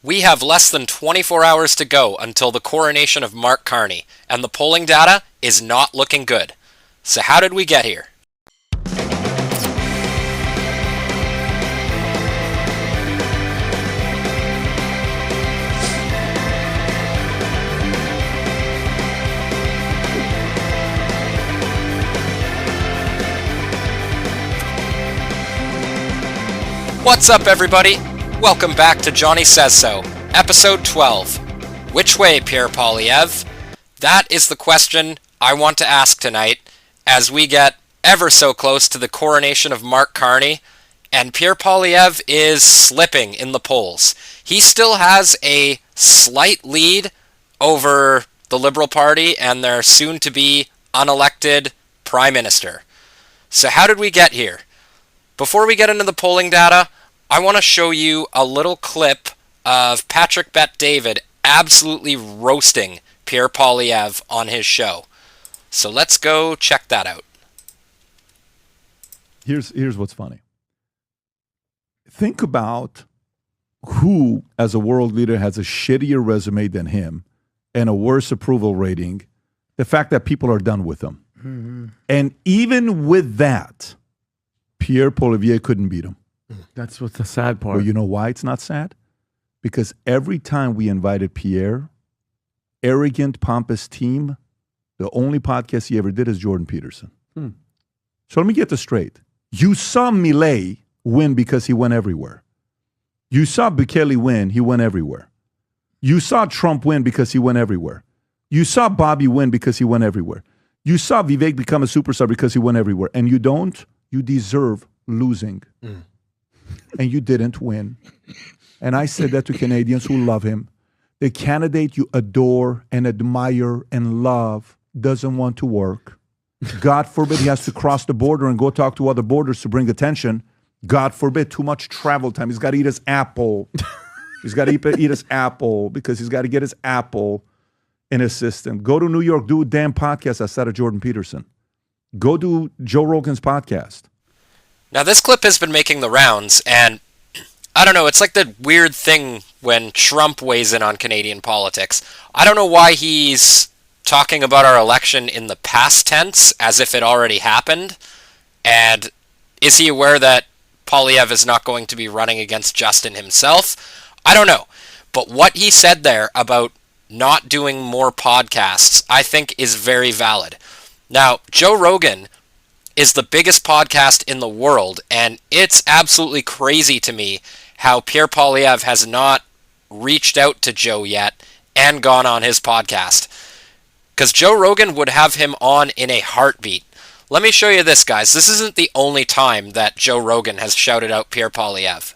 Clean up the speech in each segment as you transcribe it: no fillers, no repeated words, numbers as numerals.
We have less than 24 hours to go until the coronation of Mark Carney, and the polling data is not looking good. So how did we get here? What's up, everybody? Welcome back to Johnny Says So, episode 12. Which way, Pierre Poilievre? That is the question I want to ask tonight as we get ever so close to the coronation of Mark Carney, and Pierre Poilievre is slipping in the polls. He still has a slight lead over the Liberal Party and their soon-to-be unelected Prime Minister. So how did we get here? Before we get into the polling data, I want to show you a little clip of Patrick Bet-David absolutely roasting Pierre Poilievre on his show. So let's go check that out. Here's what's funny. Think about who, as a world leader, has a shittier resume than him and a worse approval rating. The fact that people are done with him. Mm-hmm. And even with that, Pierre Poilievre couldn't beat him. That's what's the sad part. Well, you know why it's not sad? Because every time we invited Pierre, arrogant, pompous team, the only podcast he ever did is Jordan Peterson. So let me get this straight. You saw Millet win because he went everywhere. You saw Bukele win, he went everywhere. You saw Trump win because he went everywhere. You saw Bobby win because he went everywhere. You saw Vivek become a superstar because he went everywhere. And you don't, you deserve losing. And you didn't win. And I said that to Canadians who love him. The candidate you adore and admire and love doesn't want to work. God forbid he has to cross the border and go talk to other borders to bring attention. God forbid, too much travel time. He's got to eat his apple. He's got to eat his apple because he's got to get his apple in his system. Go to New York, do a damn podcast outside of Jordan Peterson. Go do Joe Rogan's podcast. Now, this clip has been making the rounds, and I don't know, it's like the weird thing when Trump weighs in on Canadian politics. I don't know why he's talking about our election in the past tense, as if it already happened, and is he aware that Poilievre is not going to be running against Justin himself? I don't know, but what he said there about not doing more podcasts, I think is very valid. Now, Joe Rogan is the biggest podcast in the world, and it's absolutely crazy to me how Pierre Poilievre has not reached out to Joe yet and gone on his podcast. Because Joe Rogan would have him on in a heartbeat. Let me show you this, guys. This isn't the only time that Joe Rogan has shouted out Pierre Poilievre.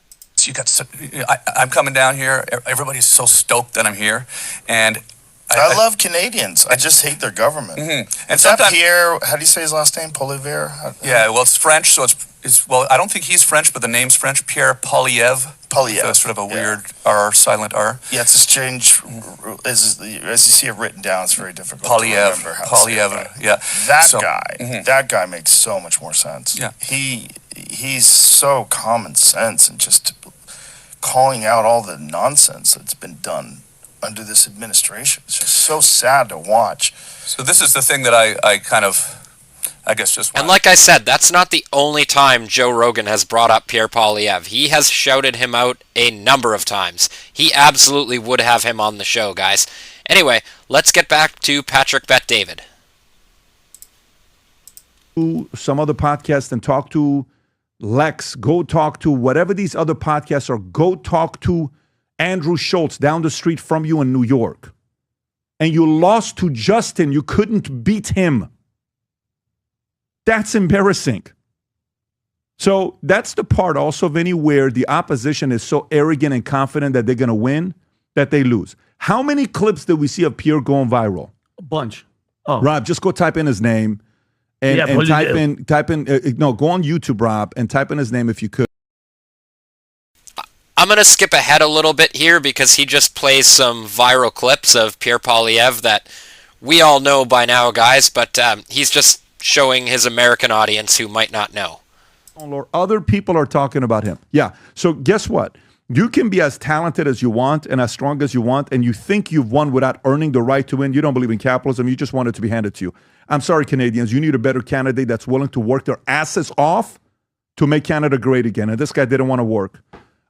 I'm coming down here. Everybody's so stoked that I'm here, and I love Canadians. I just hate their government. Mm-hmm. And sometimes Pierre, how do you say his last name? Poilievre? Yeah, well, it's French, so it's well, I don't think he's French, but the name's French. Pierre Poilievre. Poilievre. So it's sort of a weird R, silent R. Yeah, it's a strange, as you see it written down, it's very difficult to remember how Poilievre, yeah. That guy makes so much more sense. Yeah. He's so common sense and just calling out all the nonsense that's been done under this administration. It's just so sad to watch. So this is the thing that I guess just... And like I said, that's not the only time Joe Rogan has brought up Pierre Poilievre. He has shouted him out a number of times. He absolutely would have him on the show, guys. Anyway, let's get back to Patrick Bet-David. Some other podcast and talk to Lex. Go talk to whatever these other podcasts are. Go talk to Andrew Schultz down the street from you in New York. And you lost to Justin. You couldn't beat him. That's embarrassing. So that's the part also, Vinny, where the opposition is so arrogant and confident that they're going to win that they lose. How many clips did we see of Pierre going viral? A bunch. Oh, Rob, just go type in his name and type in go on YouTube, Rob, and type in his name if you could. I'm going to skip ahead a little bit here because he just plays some viral clips of Pierre Poilievre that we all know by now, guys, but he's just showing his American audience who might not know. Oh, Lord, other people are talking about him. Yeah, so guess what? You can be as talented as you want and as strong as you want, and you think you've won without earning the right to win. You don't believe in capitalism. You just want it to be handed to you. I'm sorry, Canadians. You need a better candidate that's willing to work their asses off to make Canada great again. And this guy didn't want to work.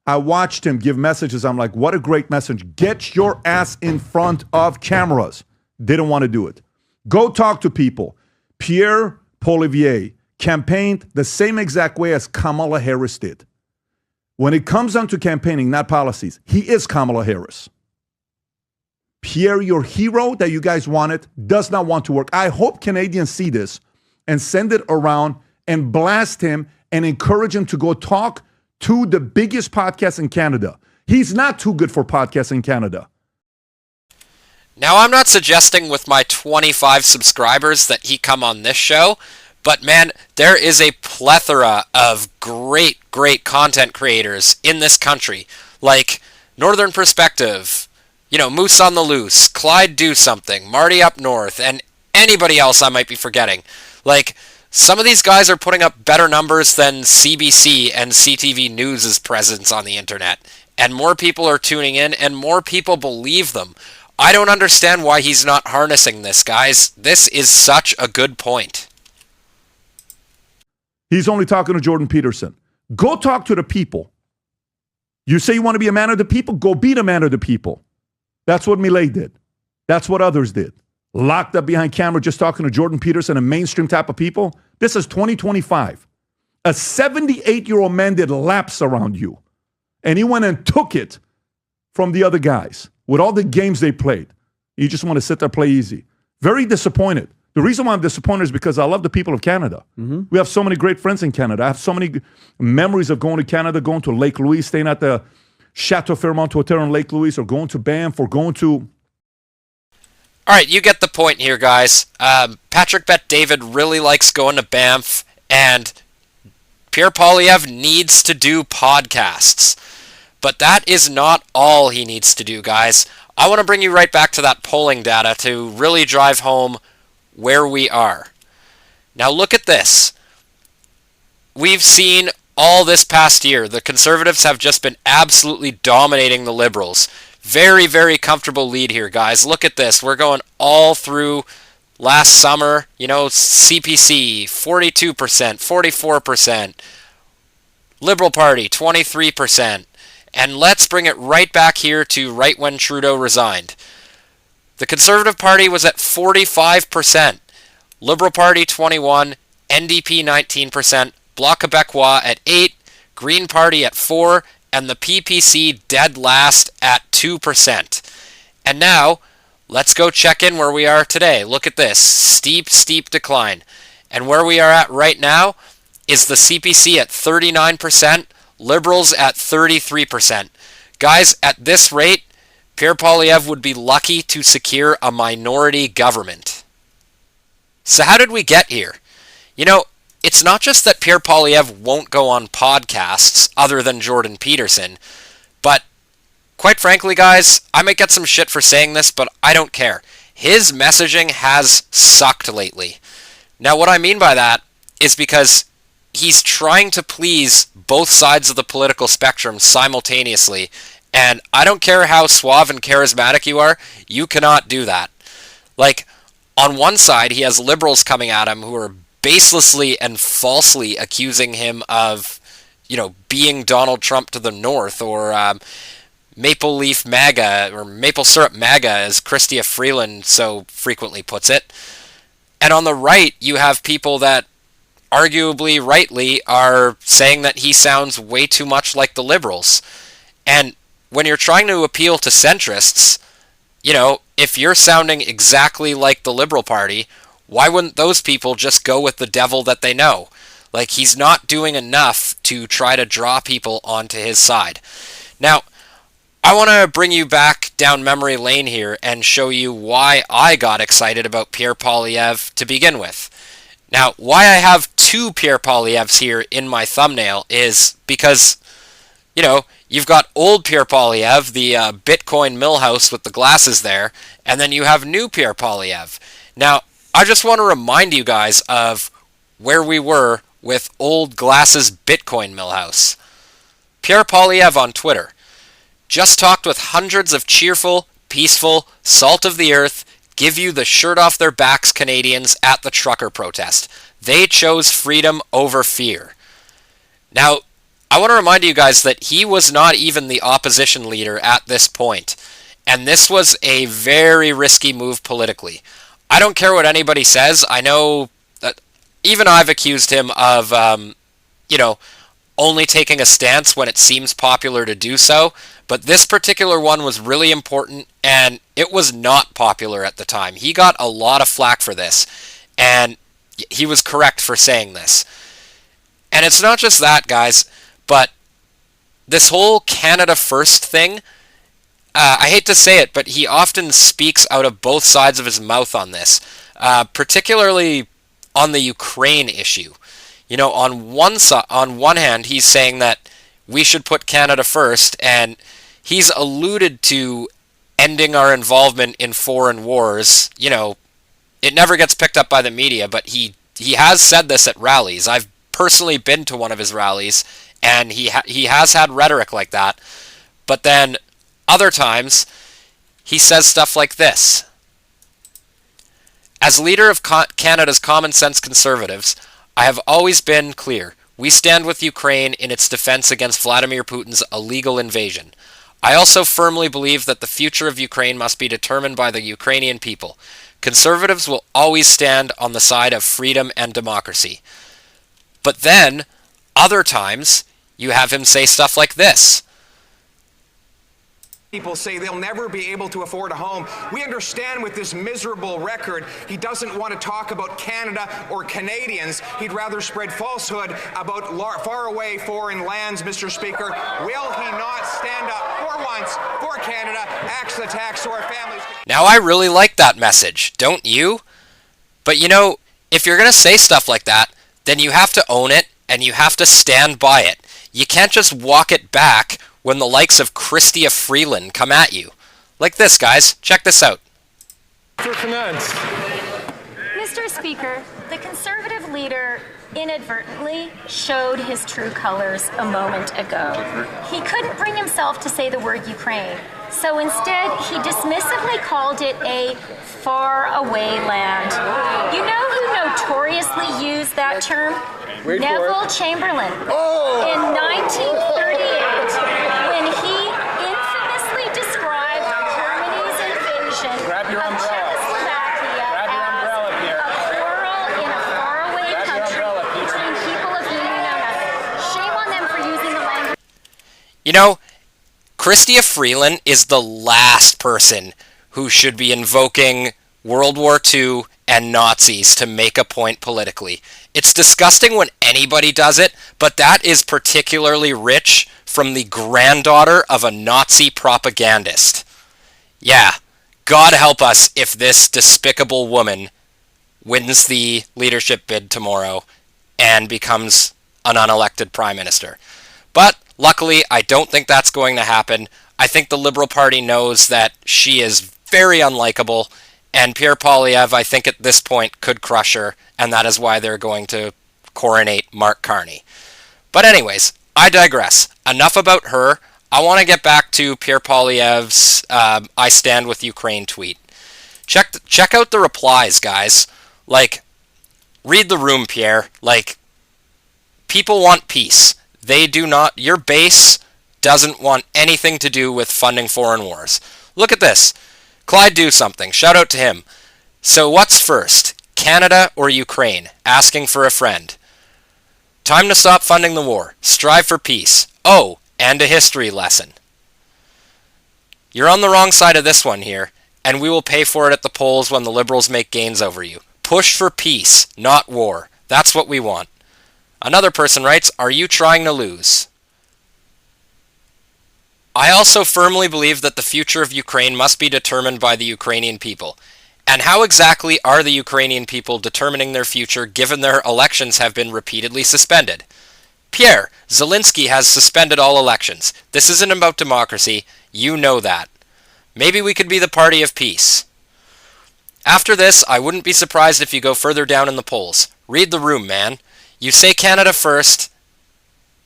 I watched him give messages. I'm like, what a great message. Get your ass in front of cameras. Didn't want to do it. Go talk to people. Pierre Poilievre campaigned the same exact way as Kamala Harris did. When it comes down to campaigning, not policies, he is Kamala Harris. Pierre, your hero that you guys wanted, does not want to work. I hope Canadians see this and send it around and blast him and encourage him to go talk to the biggest podcast in Canada. He's not too good for podcasts in Canada. Now, I'm not suggesting with my 25 subscribers that he come on this show, but man, there is a plethora of great content creators in this country, like Northern Perspective, Moose on the Loose, Clyde Do Something, Marty Up North, and anybody else I might be forgetting. Like, some of these guys are putting up better numbers than CBC and CTV News' presence on the internet, and more people are tuning in, and more people believe them. I don't understand why he's not harnessing this, guys. This is such a good point. He's only talking to Jordan Peterson. Go talk to the people. You say you want to be a man of the people? Go be the man of the people. That's what Milei did. That's what others did. Locked up behind camera just talking to Jordan Peterson and mainstream type of people. This is 2025. A 78-year-old man did laps around you. And he went and took it from the other guys with all the games they played. You just want to sit there, play easy. Very disappointed. The reason why I'm disappointed is because I love the people of Canada. Mm-hmm. We have so many great friends in Canada. I have so many memories of going to Canada, going to Lake Louise, staying at the Chateau Fairmont Hotel in Lake Louise, or going to Banff, or going to... All right, you get the point here, guys. Patrick Bet-David really likes going to Banff, and Pierre Poilievre needs to do podcasts. But that is not all he needs to do, guys. I want to bring you right back to that polling data to really drive home where we are. Now look at this. We've seen all this past year, the Conservatives have just been absolutely dominating the Liberals. Very, very comfortable lead here, guys. Look at this. We're going all through last summer. CPC, 42%, 44%. Liberal Party, 23%. And let's bring it right back here to right when Trudeau resigned. The Conservative Party was at 45%. Liberal Party, 21%. NDP, 19%. Bloc Québécois at 8%. Green Party at 4%. And the PPC dead last at 2%. And now, let's go check in where we are today. Look at this. Steep decline. And where we are at right now is the CPC at 39%, Liberals at 33%. Guys, at this rate, Pierre Poilievre would be lucky to secure a minority government. So how did we get here? It's not just that Pierre Poilievre won't go on podcasts other than Jordan Peterson, but quite frankly, guys, I might get some shit for saying this, but I don't care. His messaging has sucked lately. Now, what I mean by that is because he's trying to please both sides of the political spectrum simultaneously, and I don't care how suave and charismatic you are, you cannot do that. Like, on one side, he has liberals coming at him who are baselessly and falsely accusing him of, being Donald Trump to the north, or Maple Leaf MAGA, or Maple Syrup MAGA, as Chrystia Freeland so frequently puts it. And on the right, you have people that, arguably rightly, are saying that he sounds way too much like the liberals. And when you're trying to appeal to centrists, if you're sounding exactly like the Liberal Party, why wouldn't those people just go with the devil that they know? Like, he's not doing enough to try to draw people onto his side. Now, I want to bring you back down memory lane here and show you why I got excited about Pierre Poilievre to begin with. Now, why I have two Pierre Poilievres here in my thumbnail is because, you've got old Pierre Poilievre, the Bitcoin millhouse with the glasses there, and then you have new Pierre Poilievre. Now, I just want to remind you guys of where we were with old glasses Bitcoin millhouse. Pierre Poilievre on Twitter. Just talked with hundreds of cheerful, peaceful, salt of the earth, give you the shirt off their backs Canadians at the trucker protest. They chose freedom over fear. Now, I want to remind you guys that he was not even the opposition leader at this point, and this was a very risky move politically. I don't care what anybody says. I know that even I've accused him of, only taking a stance when it seems popular to do so, but this particular one was really important, and it was not popular at the time. He got a lot of flack for this, and he was correct for saying this. And it's not just that, guys, but this whole Canada First thing, I hate to say it, but he often speaks out of both sides of his mouth on this, particularly on the Ukraine issue. On one hand, he's saying that we should put Canada first, and he's alluded to ending our involvement in foreign wars. It never gets picked up by the media, but he has said this at rallies. I've personally been to one of his rallies, and he has had rhetoric like that. But then other times, he says stuff like this. As leader of Canada's common sense Conservatives, I have always been clear. We stand with Ukraine in its defense against Vladimir Putin's illegal invasion. I also firmly believe that the future of Ukraine must be determined by the Ukrainian people. Conservatives will always stand on the side of freedom and democracy. But then, other times, you have him say stuff like this. People say they'll never be able to afford a home. We understand with this miserable record, he doesn't want to talk about Canada or Canadians. He'd rather spread falsehood about faraway foreign lands, Mr. Speaker. Will he not stand up for once for Canada, axe the tax to our families? Now, I really like that message, don't you? But if you're going to say stuff like that, then you have to own it and you have to stand by it. You can't just walk it back when the likes of Chrystia Freeland come at you. Like this, guys. Check this out. Mr. Speaker, the Conservative leader inadvertently showed his true colors a moment ago. He couldn't bring himself to say the word Ukraine, so instead he dismissively called it a faraway land. You know who notoriously used that term? Neville Chamberlain. In 1938, when he infamously described Germany's invasion of Czechoslovakia as a quarrel in a faraway country between people of whom we know nothing. Shame on them for using the language. Chrystia Freeland is the last person who should be invoking World War II and Nazis to make a point politically. It's disgusting when anybody does it, but that is particularly rich from the granddaughter of a Nazi propagandist. Yeah, God help us if this despicable woman wins the leadership bid tomorrow and becomes an unelected prime minister. But luckily, I don't think that's going to happen. I think the Liberal Party knows that she is very unlikable, and Pierre Poilievre, I think at this point, could crush her, and that is why they're going to coronate Mark Carney. But anyways, I digress. Enough about her. I want to get back to Pierre Poilievre's I Stand With Ukraine tweet. Check out the replies, guys. Read the room, Pierre. People want peace. They do not. Your base doesn't want anything to do with funding foreign wars. Look at this. Clyde Do Something. Shout out to him. So what's first? Canada or Ukraine? Asking for a friend. Time to stop funding the war. Strive for peace. Oh, and a history lesson. You're on the wrong side of this one here, and we will pay for it at the polls when the Liberals make gains over you. Push for peace, not war. That's what we want. Another person writes, are you trying to lose? I also firmly believe that the future of Ukraine must be determined by the Ukrainian people. And how exactly are the Ukrainian people determining their future given their elections have been repeatedly suspended? Pierre, Zelensky has suspended all elections. This isn't about democracy. You know that. Maybe we could be the party of peace. After this, I wouldn't be surprised if you go further down in the polls. Read the room, man. You say Canada first.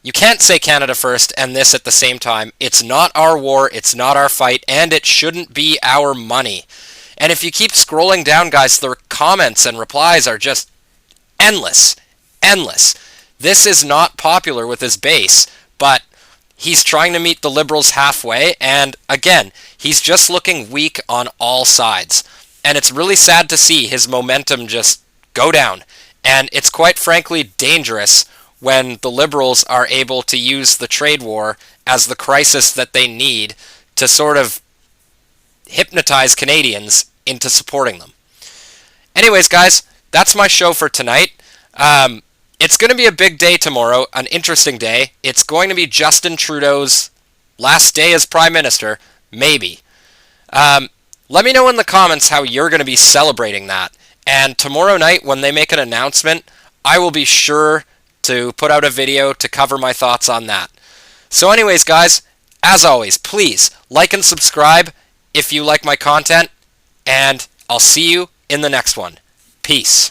You can't say Canada first and this at the same time. It's not our war, it's not our fight, and it shouldn't be our money. And if you keep scrolling down, guys, the comments and replies are just endless. Endless. This is not popular with his base, but he's trying to meet the Liberals halfway, and again, he's just looking weak on all sides. And it's really sad to see his momentum just go down. And it's quite frankly dangerous when the Liberals are able to use the trade war as the crisis that they need to sort of hypnotize Canadians into supporting them. Anyways, guys, that's my show for tonight. It's going to be a big day tomorrow, an interesting day. It's going to be Justin Trudeau's last day as Prime Minister, maybe. Let me know in the comments how you're going to be celebrating that. And tomorrow night, when they make an announcement, I will be sure to put out a video to cover my thoughts on that. So anyways, guys, as always, please like and subscribe if you like my content, and I'll see you in the next one. Peace.